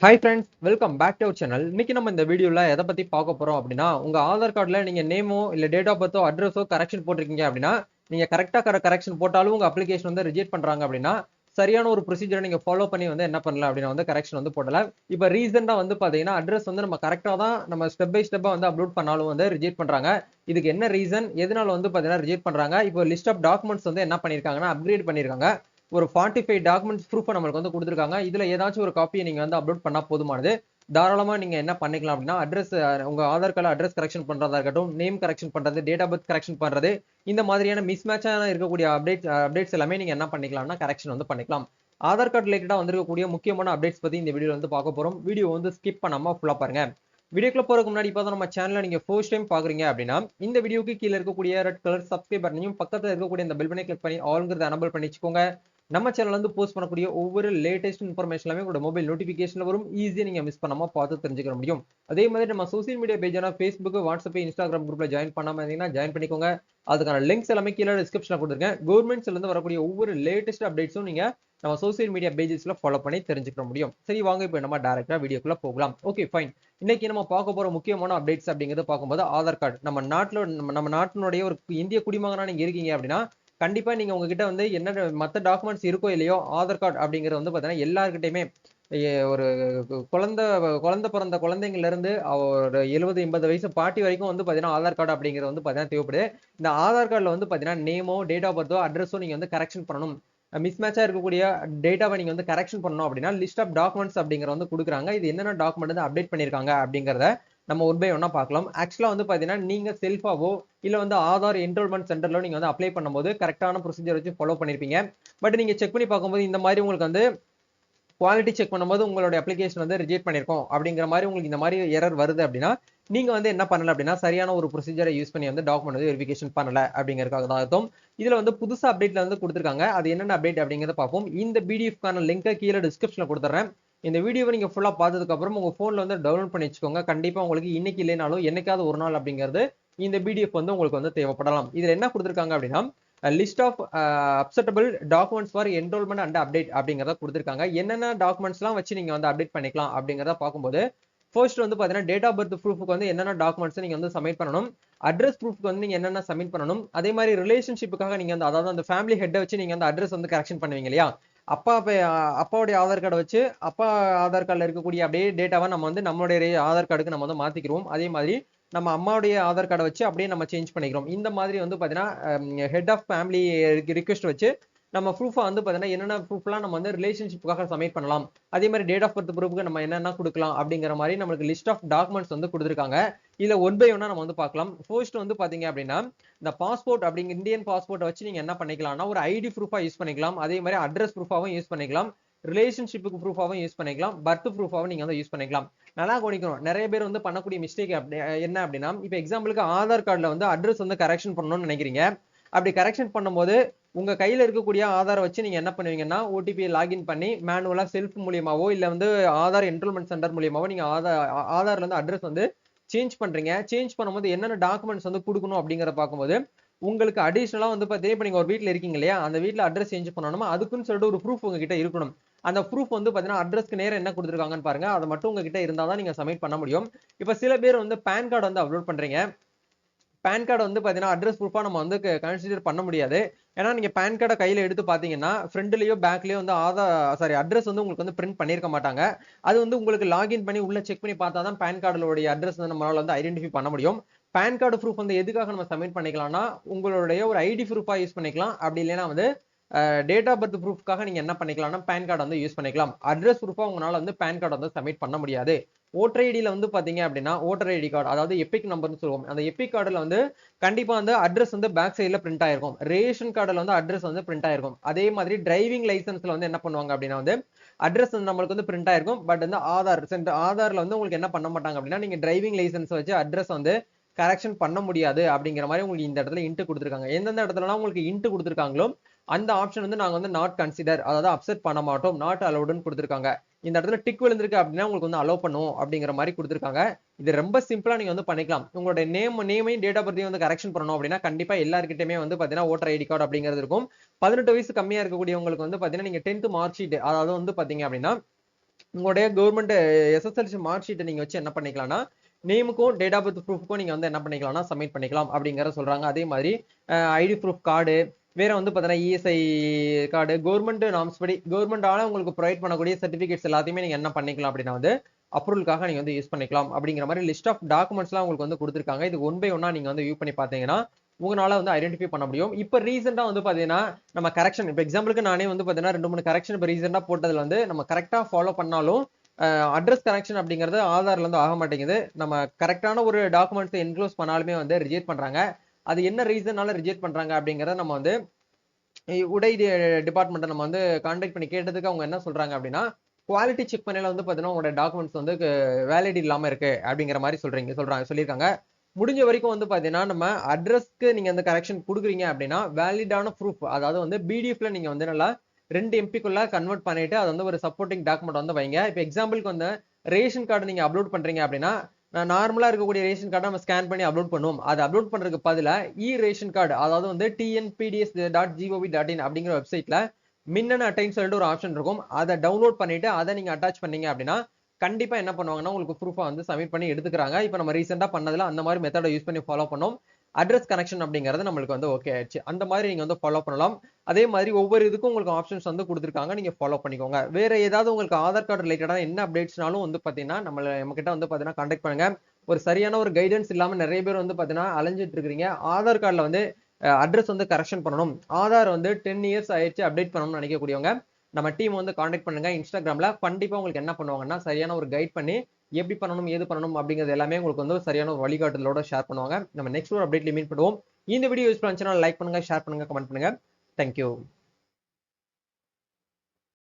Hi friends, welcome back to our channel. இன்னைக்கு நம்ம இந்த வீடியோல எதை பத்தி பார்க்க போறோம் அப்படின்னா, உங்க ஆதார் கார்டுல நீங்க நேமோ இல்ல டேட் ஆஃப் பர்த்தோ அட்ரஸோ கரெக்ஷன் போட்டிருக்கீங்க அப்படின்னா, நீங்க கரெக்டா கரெக்ஷன் போட்டாலும் உங்க அப்ளிகேஷன் வந்து ரிஜெக்ட் பண்றாங்க அப்படின்னா, சரியான ஒரு ப்ரொசீஜரை நீங்க ஃபாலோ பண்ணி வந்து என்ன பண்ணலாம் அப்படின்னா வந்து கரெக்ஷன் வந்து போடலாம். இப்ப ரீசெண்டா வந்து பாத்தீங்கன்னா அட்ரஸ் வந்து நம்ம கரெக்டா தான் நம்ம ஸ்டெப் பை ஸ்டெப்பா வந்து அப்லோட் பண்ணாலும் வந்து ரிஜெக்ட் பண்றாங்க. இதுக்கு என்ன ரீசன், எதனால வந்து பாத்தீங்கன்னா ரிஜெக்ட் பண்றாங்க? இப்போ லிஸ்ட் ஆஃப் டாக்குமெண்ட்ஸ் வந்து என்ன பண்ணிருக்காங்கன்னா அப்கிரேட் பண்ணிருக்காங்க. ஒரு 45 டாக்குமெண்ட்ஸ் ப்ரூஃப் நம்மளுக்கு வந்து கொடுத்துருக்காங்க. இதுல ஏதாச்சும் ஒரு காப்பியை நீங்க வந்து அப்லோட் பண்ணா போதுமானது. தாராளமா நீங்க என்ன பண்ணிக்கலாம் அப்படின்னா அட்ரஸ், உங்க ஆதார் கார்டு அட்ரஸ் கரெக்ஷன் பண்றதா இருக்கட்டும், நேம் கரெக்ஷன் பண்றது, டேட் ஆஃப் பர்த் கரெக்ஷன் பண்றது, இந்த மாதிரியான மிஸ் மேட்சா இருக்கக்கூடிய அப்டேட்ஸ் எல்லாமே நீங்க என்ன பண்ணிக்கலாம்னா கரெக்ஷன் வந்து பண்ணிக்கலாம். ஆதார் கார்டு ரிலேட்டடா வந்திருக்கக்கூடிய முக்கியமான அப்டேட்ஸ் பத்தி இந்த வீடியோ வந்து பார்க்க போறோம். வீடியோ வந்து ஸ்கிப் பண்ணாம ஃபுல்லா பாருங்க. வீடியோக்குள்ள போறதுக்கு முன்னாடி இப்பதான் நம்ம சேனலை நீங்க ஃபர்ஸ்ட் டைம் பாக்குறீங்க அப்படின்னா இந்த வீடியோக்கு கீழே இருக்கக்கூடிய ரெட் கலர் சப்ஸ்கிரைப் பட்டனையும் பக்கத்துல இருக்கக்கூடிய இந்த பெல் பட்டனை கிளிக் பண்ணி ஆல்ங்கிறத எனபிள் பண்ணி வச்சுக்கோங்க. நம்ம சேனல்ல வந்து போஸ்ட் பண்ணக்கூடிய ஒவ்வொரு லேட்டஸ்ட் இன்ஃபர்மேஷன் எல்லாமே உங்களோட மொபைல் நோட்டிபிகேஷன்ல வரும். ஈஸியா நீங்க மிஸ் பண்ணாம பார்த்து தெரிஞ்சுக்க முடியும். அதே மாதிரி நம்ம சோசியல் மீடியா பேஜான Facebook, வாட்ஸ்அப், இன்ஸ்டாகிராம் குரூப்ல ஜாயின் பண்ணாம இருந்தீங்கன்னா ஜாயின் பண்ணிக்கோங்க. அதுக்கான லிங்க்ஸ் எல்லாமே கீழே டிஸ்கிரிப்ஷன்ல கொடுத்துருக்கேன். கவர்மெண்ட்ஸ்ல இருந்து வரக்கூடிய ஒவ்வொரு லேட்டஸ்ட் அப்டேட்ஸும் நீங்க நம்ம சோசியல் மீடியா பேஜஸ்ல ஃபாலோ பண்ணி தெரிஞ்சுக்க முடியும். சரி, வாங்க இப்போ நம்ம டைரக்டா வீடியோக்குள்ள போகலாம். Okay fine. இன்னைக்கு நம்ம பார்க்க போற முக்கியமான அப்டேட்ஸ் அப்படிங்கறத பார்க்கும்போது ஆதார் கார்டு நம்ம நாட்டுல நம்ம நாட்டினுடைய ஒரு இந்திய குடிமகனா நீங்க இருக்கீங்க அப்படின்னா கண்டிப்பா நீங்க உங்ககிட்ட வந்து என்ன மத்த டாக்குமெண்ட்ஸ் இருக்கோ இல்லையோ ஆதார் கார்டு அப்படிங்கிறது வந்து பாத்தீங்கன்னா எல்லாருக்கிட்டையுமே ஒரு குழந்தை குழந்தை பிறந்த குழந்தைங்கள்ல இருந்து ஒரு 70-80 வயசு பாட்டி வரைக்கும் வந்து பாத்தீங்கன்னா ஆதார் கார்டு அப்படிங்கிறது வந்து பாத்தீங்கன்னா தேவைப்படுது. இந்த ஆதார் கார்டுல வந்து பாத்தீங்கன்னா நேமோ டேட் ஆஃப் பர்த்தோ அட்ரஸோ நீங்க வந்து கரெக்ஷன் பண்ணணும். மிஸ்மேட்சா இருக்கக்கூடிய டேட்டாவை நீங்க வந்து கரெக்ஷன் பண்ணணும் அப்படின்னா லிஸ்ட் ஆஃப் டாக்குமெண்ட்ஸ் அப்படிங்கிற வந்து கொடுக்குறாங்க. இது என்னென்ன டாக்குமெண்ட் வந்து அப்டேட் பண்ணிருக்காங்க அப்படிங்கறத நம்ம ஒன் பை ஒன்னா பார்க்கலாம். ஆக்சுவலா வந்து பாத்தீங்கன்னா நீங்க செல்ஃபாவோ இல்ல வந்து ஆதார் என்ரோல்மெண்ட் சென்டர்ல நீங்க வந்து அப்ளை பண்ணும்போது கரெக்டான ப்ரொசீஜர் வச்சு ஃபாலோ பண்ணிருப்பீங்க. பட் நீங்க செக் பண்ணி பார்க்கும்போது இந்த மாதிரி உங்களுக்கு வந்து குவாலிட்டி செக் பண்ணும்போது உங்களுடைய அப்ளிகேஷன் வந்து ரிஜெக்ட் பண்ணிருக்கோம் அப்படிங்கிற மாதிரி உங்களுக்கு இந்த மாதிரி எரர் வருது அப்படின்னா நீங்க வந்து என்ன பண்ணல அப்படின்னா சரியான ஒரு ப்ரொசீஜரை யூஸ் பண்ணி வந்து டாக்குமெண்ட் வந்து வெரிஃபிகேஷன் பண்ணல அப்படிங்கிறதுக்காக தான் அர்த்தம். இதுல வந்து புதுசா அப்டேட்ல வந்து கொடுத்துருக்காங்க. அது என்னென்ன அப்டேட் அப்படிங்கறத பார்ப்போம். இந்த பிடிஎஃப்கான லிங்கை கீழே டிஸ்கிரிப்ஷன்ல கொடுத்துறேன். இந்த வீடியோவை நீங்க ஃபுல்லா பார்த்ததுக்கு அப்புறம் உங்க போன்ல வந்து டவுன்லோட் பண்ணி வச்சுக்கோங்க. கண்டிப்பா உங்களுக்கு இன்னைக்கு இல்லைனாலும் என்னைக்காவது ஒரு நாள் அப்படிங்கிறது இந்த பிடிஎஃப் வந்து உங்களுக்கு வந்து தேவைப்படலாம். இதுல என்ன கொடுத்துருக்காங்க அப்படின்னா list of acceptable documents for enrolment and update அப்படிங்கறத கொடுத்துருக்காங்க. என்னென்ன டாக்குமெண்ட்ஸ்லாம் வச்சு நீங்க வந்து அப்டேட் பண்ணிக்கலாம் அப்படிங்கறத பார்க்கும்போது ஃபர்ஸ்ட் வந்து பாத்தீங்கன்னா டேட் ஆஃப் பர்த் ப்ரூஃப்க்கு வந்து என்னென்ன டாக்குமெண்ட்ஸ் நீங்க வந்து சப்மிட் பண்ணணும், அட்ரஸ் ப்ரூஃப்க்கு வந்து நீங்க என்னென்ன சப்மிட் பண்ணணும், அதே மாதிரி ரிலேஷன்ஷிப்புக்காக நீங்க வந்து அதாவது அந்த ஃபேமிலி ஹெட்டை வச்சு நீங்க வந்து அட்ரஸ் வந்து கரெக்ஷன் பண்ணுவீங்க இல்லையா, அப்பா அப்பாவுடைய ஆதார் கார்டை வச்சு அப்பா ஆதார் கார்டில் இருக்கக்கூடிய அப்படியே டேட்டாவை நம்ம வந்து நம்மளுடைய ஆதார் கார்டுக்கு நம்ம வந்து மாத்திக்கிறோம். அதே மாதிரி நம்ம அம்மாவுடைய ஆதார் கார்டை வச்சு அப்படியே நம்ம சேஞ்ச் பண்ணிக்கிறோம். இந்த மாதிரி வந்து பாத்தீங்கன்னா ஹெட் ஆஃப் ஃபேமிலி ரிக்வெஸ்ட் வச்சு நம்ம ப்ரூஃபா வந்து பாத்தீங்கன்னா என்னென்ன ப்ரூஃப்லாம் நம்ம வந்து ரிலேஷன்ஷிப்புக்காக சப்மிட் பண்ணலாம், அதே மாதிரி டேட் ஆஃப் பர்த் ப்ரூஃப்க்கு நம்ம என்னென்ன கொடுக்கலாம் அப்படிங்கிற மாதிரி நம்மளுக்கு லிஸ்ட் ஆஃப் டாக்குமெண்ட்ஸ் வந்து கொடுத்துருக்காங்க. இதுல ஒன் பை ஒன்னா நம்ம வந்து பார்க்கலாம். ஃபர்ஸ்ட் வந்து பாத்தீங்க அப்படின்னா இந்த பாஸ்போர்ட் அப்படிங்கிற இந்தியன் பாஸ்போர்ட் வச்சு நீங்க என்ன பண்ணிக்கலாம்னா ஒரு ஐடி ப்ரூஃபா யூஸ் பண்ணிக்கலாம். அதே மாதிரி அட்ரஸ் ப்ரூஃபாவும் யூஸ் பண்ணிக்கலாம். ரிலேஷன்ஷிப்புக்கு ப்ரூஃபாவும் யூஸ் பண்ணிக்கலாம். பர்த் ப்ரூஃபாவும் நீங்க வந்து யூஸ் பண்ணிக்கலாம். நல்லா கவனிக்கணும். நிறைய பேர் வந்து பண்ணக்கூடிய மிஸ்டேக் என்ன அப்படின்னா இப்ப எக்ஸாம்பிளுக்கு ஆதார் கார்டுல வந்து அட்ரஸ் வந்து கரெக்ஷன் பண்ணணும்னு நினைக்கிறீங்க. அப்படி கரெக்ஷன் பண்ணும்போது உங்க கையில இருக்கக்கூடிய ஆதாரை வச்சு நீங்க என்ன பண்ணுவீங்கன்னா ஓடிபி லாகின் பண்ணி மேனுவலா செல்ஃப் மூலியமாவோ இல்ல வந்து ஆதார் என்ரோல்மெண்ட் சென்டர் மூலியமாவோ நீங்க ஆதார்ல இருந்து அட்ரஸ் வந்து சேஞ்ச் பண்றீங்க. சேஞ்ச் பண்ணும்போது என்னென்ன டாக்குமெண்ட்ஸ் வந்து கொடுக்கணும் அப்படிங்கறத பார்க்கும்போது உங்களுக்கு அடிஷனலா வந்து பாத்தீங்கன்னா இப்ப நீங்க ஒரு வீட்ல இருக்கீங்க இல்லையா, அந்த வீட்ல அட்ரஸ் சேஞ்ச் பண்ணணுமா அதுக்குன்னு சொல்லிட்டு ஒரு ப்ரூஃப் உங்ககிட்ட இருக்கணும். அந்த ப்ரூஃப் வந்து பாத்தீங்கன்னா அட்ரஸ்க்கு நேரம் என்ன கொடுத்துருக்காங்கன்னு பாருங்க. அதை மட்டும் உங்ககிட்ட இருந்தாதான் நீங்க சப்மிட் பண்ண முடியும். இப்ப சில பேர் வந்து பேன் கார்டு வந்து அப்லோட் பண்றீங்க. பேன் கார்டு வந்து பாத்தீங்கன்னா அட்ரஸ் ப்ரூஃபா நம்ம வந்து கன்சிடர் பண்ண முடியாது. ஏன்னா நீங்க பேன் கார்டை கையில எடுத்து பாத்தீங்கன்னா ஃப்ரண்ட்லயோ பேக்லயோ வந்து அட்ரஸ் வந்து உங்களுக்கு வந்து பிரிண்ட் பண்ணிருக்க மாட்டாங்க. அது வந்து உங்களுக்கு லாகின் பண்ணி உள்ள செக் பண்ணி பார்த்தா தான் பேன் கார்டுடைய அட்ரஸ் வந்து நம்மளால வந்து ஐடென்டிஃபை பண்ண முடியும். பேன் கார்டு ப்ரூஃப் வந்து எதுக்காக நம்ம சப்மிட் பண்ணிக்கலாம்னா உங்களுடைய ஒரு ஐடி ப்ரூஃபா யூஸ் பண்ணிக்கலாம். அப்படி இல்லைன்னா வந்து டேட் ஆஃப் பர்த் ப்ரூஃப்காக நீங்க என்ன பண்ணிக்கலாம்னா பேன் கார்டு வந்து யூஸ் பண்ணிக்கலாம். அட்ரஸ் ப்ரூஃபா உங்களால வந்து பேன் கார்டு வந்து சப்மிட் பண்ண முடியாது. ஓட்டர் ஐடியில வந்து பாத்தீங்க அப்படின்னா ஓட்டர் ஐடி கார்டு அதாவது எபிக் நம்பர்னு சொல்லுவோம். அந்த எபிக் கார்டுல வந்து கண்டிப்பா வந்து அட்ரஸ் வந்து பேக் சைடுல பிரிண்ட் ஆயிருக்கும். ரேஷன் கார்டுல வந்து அட்ரஸ் வந்து பிரிண்ட் ஆயிருக்கும். அதே மாதிரி டிரைவிங் லைசன்ஸ்ல வந்து என்ன பண்ணுவாங்க அப்படின்னா வந்து அட்ரஸ் வந்து நம்மளுக்கு வந்து பிரிண்ட் ஆயிருக்கும். பட் வந்து ஆதார்ல வந்து உங்களுக்கு என்ன பண்ண மாட்டாங்க அப்படின்னா நீங்க டிரைவிங் லைசன்ஸ் வச்சு அட்ரஸ் வந்து கரெக்ஷன் பண்ண முடியாது அப்படிங்கிற மாதிரி உங்களுக்கு இந்த இடத்துல இன்ட் கொடுத்துருக்காங்க. எந்தெந்த இடத்துலலாம் உங்களுக்கு இன்ட் கொடுத்துருக்காங்களோ அந்த ஆப்ஷன் வந்து நாங்க வந்து நாட் கன்சிடர் அதாவது அப்செட் பண்ண மாட்டோம், நாட் அலௌடுன்னு கொடுத்துருக்காங்க. இந்த இடத்துல டிக் விழுந்திருக்கு அப்படின்னா உங்களுக்கு வந்து அலோவ் பண்ணுவோம் அப்படிங்கிற மாதிரி கொடுத்துருக்காங்க. இது ரொம்ப சிம்பிளா நீங்க வந்து பண்ணிக்கலாம். உங்களோட நேமையும் டேட் ஆஃப் பர்த்தையும் வந்து கரெக்ஷன் பண்ணணும் அப்படின்னா கண்டிப்பா எல்லாருக்கிட்டயுமே வந்து பாத்தீங்கன்னா ஓட்டர் ஐடி கார்டு அப்படிங்கிறது இருக்கும். 18 வயசு கம்மியா இருக்கக்கூடியவங்களுக்கு வந்து பாத்தீங்கன்னா நீங்க 10th மார்க் ஷீட் அதாவது வந்து பாத்தீங்க அப்படின்னா உங்களுடைய கவர்மெண்ட் எஸ்எஸ்எல்சி மார்க் ஷீட்டை நீங்க வச்சு என்ன பண்ணிக்கலாம்னா நேமுக்கும் டேட் ஆஃப் பர்த் ப்ரூஃப்க்கும் நீங்க வந்து என்ன பண்ணிக்கலாம்னா சப்மிட் பண்ணிக்கலாம் அப்படிங்கிற சொல்றாங்க. அதே மாதிரி ஐடி ப்ரூஃப் கார்டு, வேற வந்து பார்த்தீங்கன்னா இஎஸ்ஐ கார்டு, கவர்மெண்ட் நார்ம்ஸ் படி கவர்மெண்டால உங்களுக்கு ப்ரொவைட் பண்ணக்கூடிய சர்டிஃபிகேட்ஸ் எல்லாத்தையுமே நீங்க என்ன பண்ணிக்கலாம் அப்படின்னா வந்து அப்ரூவலுக்காக நீங்க வந்து யூஸ் பண்ணிக்கலாம் அப்படிங்கிற மாதிரி லிஸ்ட் ஆஃப் டாக்குமெண்ட்ஸ்லாம் உங்களுக்கு வந்து கொடுத்துருக்காங்க. இது ஒன் பை ஒன்னா நீங்க வந்து வியூ பண்ணி பார்த்தீங்கன்னா உங்களால வந்து ஐடென்டிஃபை பண்ண முடியும். இப்போ ரீசெண்டா வந்து பாத்தீங்கன்னா நம்ம கரெக்ஷன், இப்போ எக்ஸாம்பிளுக்கு நானே வந்து பாத்தீங்கன்னா 2 3 கரெக்ஷன் இப்போ ரீசெண்டா போட்டதுல வந்து நம்ம கரெக்டா ஃபாலோ பண்ணாலும் அட்ரஸ் கரெக்ஷன் அப்படிங்கிறது ஆதார்ல இருந்து ஆக மாட்டேங்குது. நம்ம கரெக்டான ஒரு டாக்குமெண்ட்ஸ் என்க்ளோஸ் பண்ணாலுமே வந்து ரிஜெக்ட் பண்றாங்க. அது என்ன ரீசன்னால ரிஜெக்ட் பண்றாங்க அப்படிங்கறத நம்ம வந்து உடை டிபார்ட்மெண்ட் நம்ம வந்து கான்டாக்ட் பண்ணி கேட்டதுக்கு அவங்க என்ன சொல்றாங்க அப்படின்னா குவாலிட்டி செக் பண்ணல வந்து பாத்தீங்கன்னா உங்களோட டாக்குமெண்ட்ஸ் வந்து வேலிட் இல்லாம இருக்கு அப்படிங்கிற மாதிரி சொல்லியிருக்காங்க. முடிஞ்ச வரைக்கும் வந்து பாத்தீங்கன்னா நம்ம அட்ரஸ்க்கு நீங்க அந்த கரெக்ஷன் கொடுக்குறீங்க அப்படின்னா வேலிடான ப்ரூஃப், அதாவது வந்து பிடிஎஃப்ல நீங்க வந்து நல்லா 2 எம்பிக்குள்ள கன்வெர்ட் பண்ணிட்டு அது வந்து ஒரு சப்போர்ட்டிங் டாக்குமெண்ட் வந்து வைங்க. இப்போ எக்ஸாம்பிளுக்கு வந்து ரேஷன் கார்டு நீங்க அப்லோட் பண்றீங்க அப்படின்னா நார்மலா இருக்கக்கூடிய ரேஷன் கார்டை நம்ம ஸ்கேன் பண்ணி அப்லோட் பண்ணுவோம். அது அப்லோட் பண்றதுக்கு பதிலா ரேஷன் கார்டு, அதாவது வந்து tnpds.gov.in அப்படிங்கிற வெப்சைட்ல மின்னணு அட்டைன்னு சொல்லிட்டு ஒரு ஆப்ஷன் இருக்கும். அதை டவுன்லோட் பண்ணிட்டு அதை நீங்க அட்டாச் பண்ணீங்க அப்படின்னா கண்டிப்பா என்ன பண்ணுவாங்கன்னா உங்களுக்கு ப்ரூஃபா வந்து சப்மிட் பண்ணி எடுத்துக்கிறாங்க. இப்போ நம்ம ரீசெண்டா பண்ணதுல அந்த மாதிரி மெத்தடை யூஸ் பண்ணி ஃபாலோ பண்ணோம். அட்ரஸ் கனெக்ஷன் அப்படிங்கிறது நம்மளுக்கு வந்து ஓகே ஆயிடுச்சு. அந்த மாதிரி நீங்க வந்து ஃபாலோ பண்ணலாம். அதே மாதிரி ஒவ்வொரு இதுக்கும் உங்களுக்கு ஆப்ஷன்ஸ் வந்து கொடுத்துருக்காங்க, நீங்க ஃபாலோ பண்ணிக்கோங்க. வேற ஏதாவது உங்களுக்கு ஆதார் கார்டு ரிலேட்டடா என்ன அப்டேட்ஸ்னாலும் வந்து பாத்தீங்கன்னா நம்ம கிட்ட வந்து பாத்தீங்கன்னா கான்டாக்ட் பண்ணுங்க. ஒரு சரியான ஒரு கைடன்ஸ் இல்லாம நிறைய பேர் வந்து பாத்தீங்கன்னா அலைஞ்சிட்டு இருக்கிறீங்க. ஆதார் கார்டுல வந்து அட்ரஸ் வந்து கரெக்ஷன் பண்ணணும், ஆதார் வந்து 10 இயர்ஸ் ஆயிடுச்சு அப்டேட் பண்ணணும்னு நினைக்கக்கூடியவங்க நம்ம டீம் வந்து கான்டாக்ட் பண்ணுங்க இன்ஸ்டாகிராம்ல. கண்டிப்பா உங்களுக்கு என்ன பண்ணுவாங்கன்னா சரியான ஒரு கைட் பண்ணி எப்படி பண்ணணும் ஏது பண்ணணும் அப்படிங்கிறது எல்லாமே உங்களுக்கு வந்து சரியான ஒரு வழிகாட்டுதலோட ஷேர் பண்ணுவாங்க. நம்ம நெக்ஸ்ட் ஒரு அப்டேட்ல மீட் பண்ணுவோம். இந்த வீடியோ யூஸ் பண்ணுச்சுன்னா லைக் பண்ணுங்க, ஷேர் பண்ணுங்க, கமெண்ட் பண்ணுங்க. தேங்க்யூ.